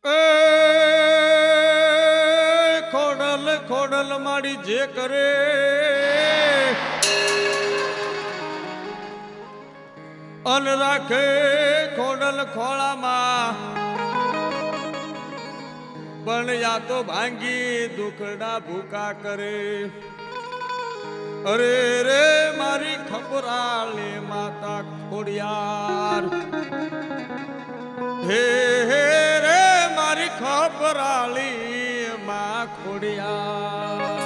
એ ખોડલ ખોડલ માડી જે કરે અન રાખે ખોડલ ખોળામાં પણ યા તો ભાંગી દુખડા ભૂકા કરે અરે રે મારી ખબરાલે માતા ખોડિયાર હે હે રે મારી ખબરાલી માં ખોડિયાર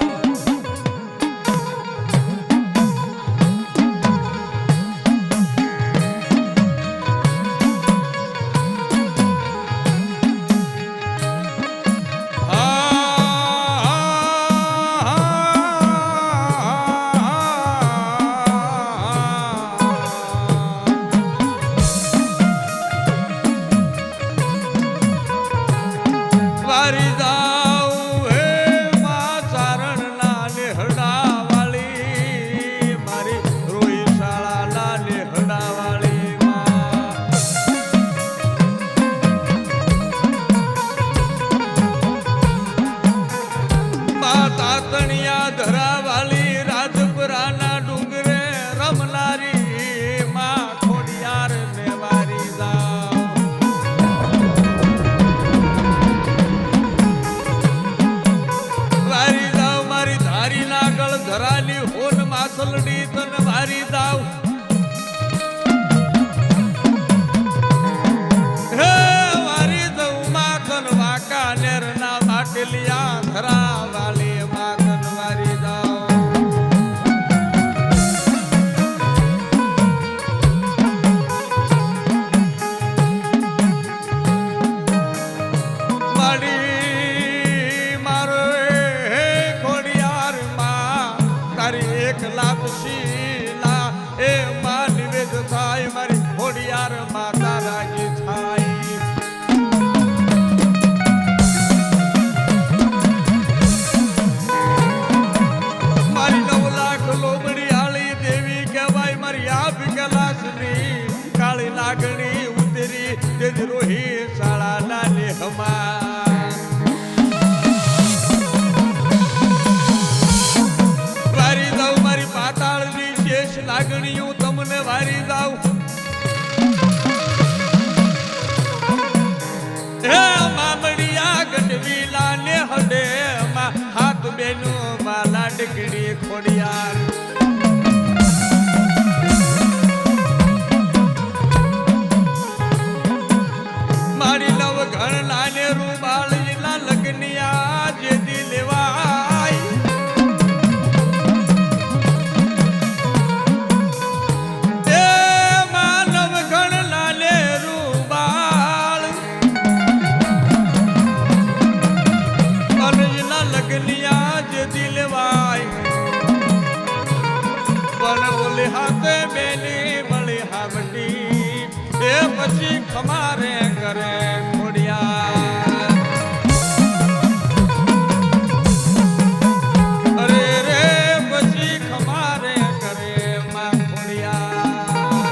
માસલડી તન વારી દાવ હે વારી દઉં માખન વાકા નેર ના માટલિયા ધરા વાલી માખન વારી દાવ માડી મારો હે ખોડિયાર માં તારી એક લાખ શીલા એ માં નિવેદ થાય મારી ખોડિયાર માતા રાજી થાય મારી 9 લાખ લોબડી આળી દેવી કહેવાય મારી આપ કલાસની કાળી લાગણી ઉતરી તે રોહી શાળા ના લેહમાં પાતાળની શેષ લાગણીઓ તમને વારી જાવ હે મામડિયા ગઢવીલા ને હડે માં હાથ બેનો માલા ડકડી ખોડિયાર મારી નવ ઘણ લાને રૂબાળીલા લગનિયા જે દી લેવાય હાથે બેની મળી હાવટી એ પછી ખમારે કરે ખોડિયાર અરે રે પછી ખમારે કરે માં ખોડિયાર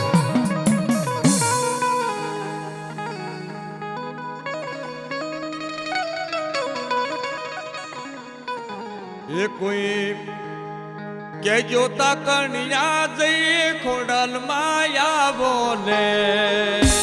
એ કોઈ કે જોતા કણિયા જઈ ખોડલ માયા બોલે